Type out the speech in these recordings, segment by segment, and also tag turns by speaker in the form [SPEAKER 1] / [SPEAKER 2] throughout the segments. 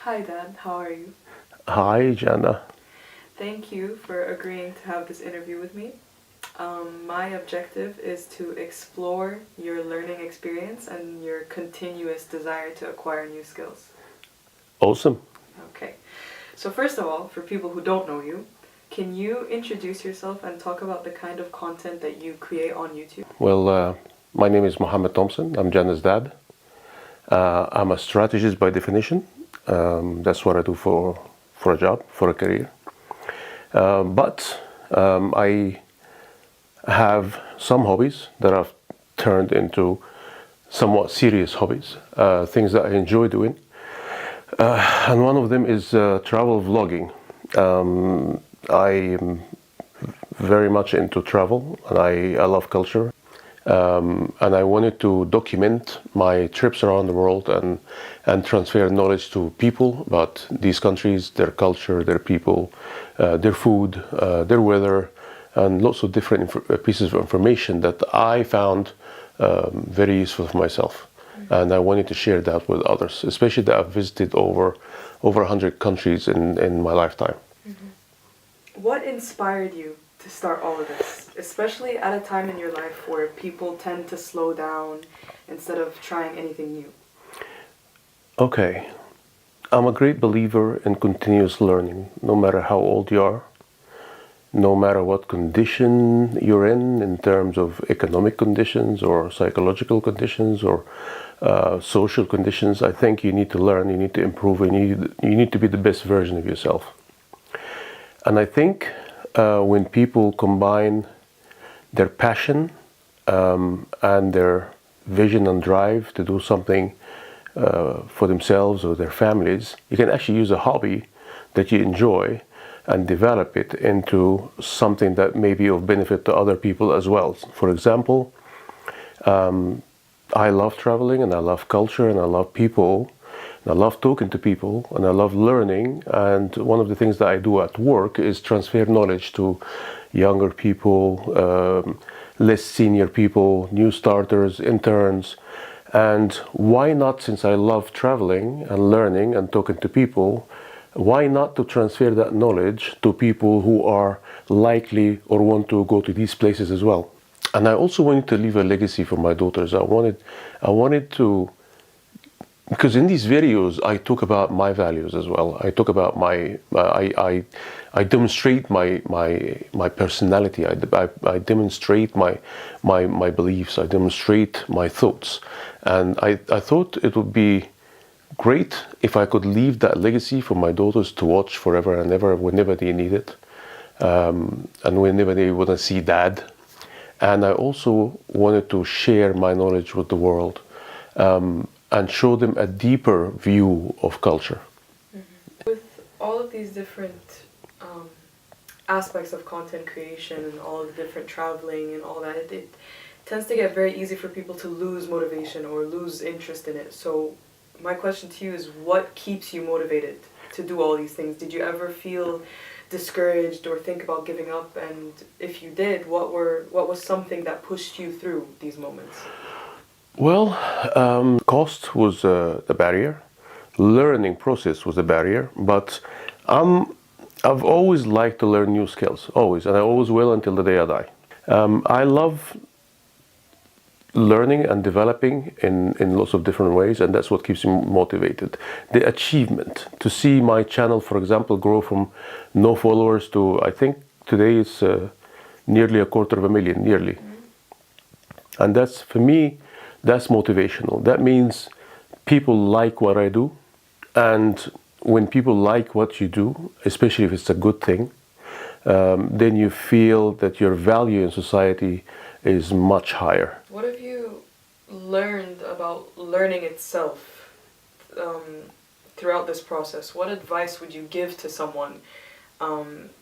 [SPEAKER 1] Hi Dad, how are you?
[SPEAKER 2] Hi, Janna.
[SPEAKER 1] Thank you for agreeing to have this interview with me. My objective is to explore your learning experience and your continuous desire to acquire new skills.
[SPEAKER 2] Awesome.
[SPEAKER 1] Okay, so first of all, for people who don't know you, can you introduce yourself and talk about the kind of content that you create on YouTube?
[SPEAKER 2] Well, my name is Mohammed Thomson. I'm Janna's dad. I'm a strategist by definition. That's what I do for a job, for a career. But I have some hobbies that I've turned into somewhat serious hobbies, things that I enjoy doing. And one of them is travel vlogging. I am very much into travel, and I love culture. And I wanted to document my trips around the world and transfer knowledge to people about these countries, their culture, their people, their food, their weather, and lots of different pieces of information that I found very useful for myself. And I wanted to share that with others, especially that I've visited over 100 countries in my lifetime.
[SPEAKER 1] What inspired you to start all of this, especially at a time in your life where people tend to slow down instead of trying anything new?
[SPEAKER 2] Okay, I'm a great believer in continuous learning, no matter how old you are, no matter what condition you're in terms of economic conditions or psychological conditions or social conditions. I think you need to learn, you need to improve, and you need to be the best version of yourself. And I think when people combine their passion and their vision and drive to do something for themselves or their families, you can actually use a hobby that you enjoy and develop it into something that may be of benefit to other people as well. For example, I love traveling, and I love culture, and I love people, and I love talking to people, and I love learning. And one of the things that I do at work is transfer knowledge to younger people, less senior people, new starters, interns. And why not, since I love traveling and learning and talking to people, why not to transfer that knowledge to people who are likely or want to go to these places as well? And I also wanted to leave a legacy for my daughters. I wanted to, because in these videos I talk about my values as well. I talk about I demonstrate my personality. I demonstrate my beliefs. I demonstrate my thoughts. And I thought it would be great if I could leave that legacy for my daughters to watch forever and ever, whenever they need it, and whenever they want to see dad. And I also wanted to share my knowledge with the world and show them a deeper view of culture.
[SPEAKER 1] With all of these different aspects of content creation and all of the different traveling and all that, it tends to get very easy for people to lose motivation or lose interest in it. So my question to you is, what keeps you motivated to do all these things? Did you ever feel discouraged or think about giving up? And if you did, what was something that pushed you through these moments?
[SPEAKER 2] Well, cost was the barrier. Learning process was the barrier. But I've always liked to learn new skills, always, and I always will until the day I die. I love learning and developing in lots of different ways, and that's what keeps me motivated. The achievement, to see my channel, for example, grow from no followers to, I think today it's nearly 250,000, nearly. And that's, for me, that's motivational. That means people like what I do, and when people like what you do, especially if it's a good thing, then you feel that your value in society is much higher.
[SPEAKER 1] What have you learned about learning itself throughout this process? What advice would you give to someone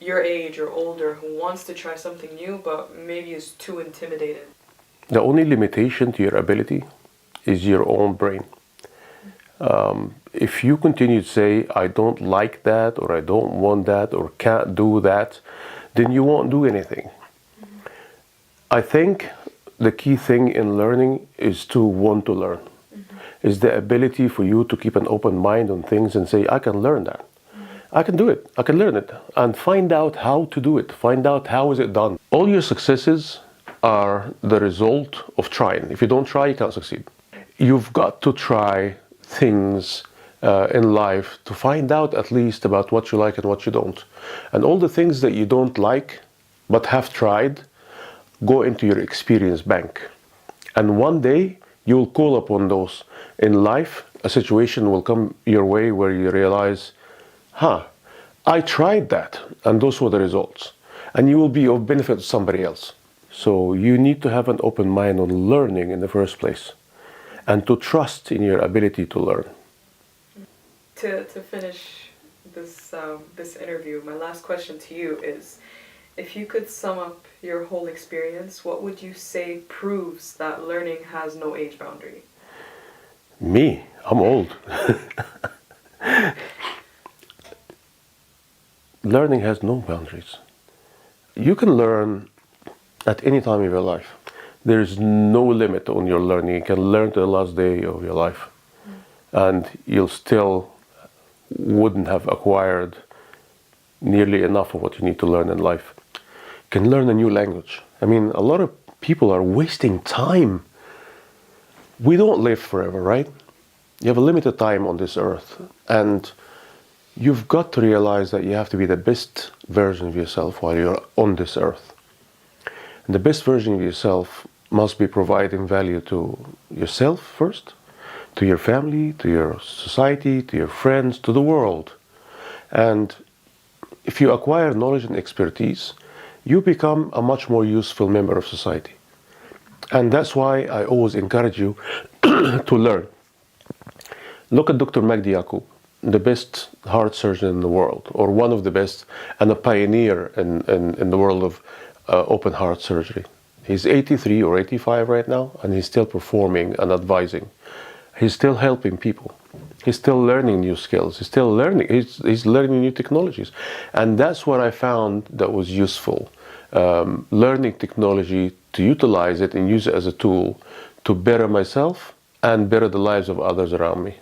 [SPEAKER 1] your age or older who wants to try something new but maybe is too intimidated?
[SPEAKER 2] The only limitation to your ability is your own brain. If you continue to say, I don't like that, or I don't want that, or can't do that, then you won't do anything. I think the key thing in learning is to want to learn. is the ability for you to keep an open mind on things and say, I can learn that. I can do it. I can learn it. And find out how to do it. Find out how is it done. All your successes are the result of trying. If you don't try, you can't succeed. You've got to try things in life to find out at least about what you like and what you don't. And all the things that you don't like but have tried, go into your experience bank. And one day you will call upon those. In life, a situation will come your way where you realize, I tried that, and those were the results. And you will be of benefit to somebody else. So you need to have an open mind on learning in the first place, and to trust in your ability to learn.
[SPEAKER 1] To finish this interview, my last question to you is, if you could sum up your whole experience, what would you say proves that learning has no age boundary?
[SPEAKER 2] Me? I'm old. Learning has no boundaries. You can learn at any time of your life. There is no limit on your learning. You can learn to the last day of your life. And you'll still wouldn't have acquired nearly enough of what you need to learn in life. You can learn a new language. I mean, a lot of people are wasting time. We don't live forever, right? You have a limited time on this earth. And you've got to realize that you have to be the best version of yourself while you're on this earth. And the best version of yourself must be providing value to yourself first, to your family, to your society, to your friends, to the world. And if you acquire knowledge and expertise, you become a much more useful member of society. And that's why I always encourage you to learn. Look at Dr. Magdi Yaqub, the best heart surgeon in the world, or one of the best, and a pioneer in the world of open heart surgery. He's 83 or 85 right now, and he's still performing and advising. He's still helping people. He's still learning new skills. He's still learning. He's learning new technologies. And that's what I found that was useful. Learning technology, to utilize it and use it as a tool to better myself and better the lives of others around me.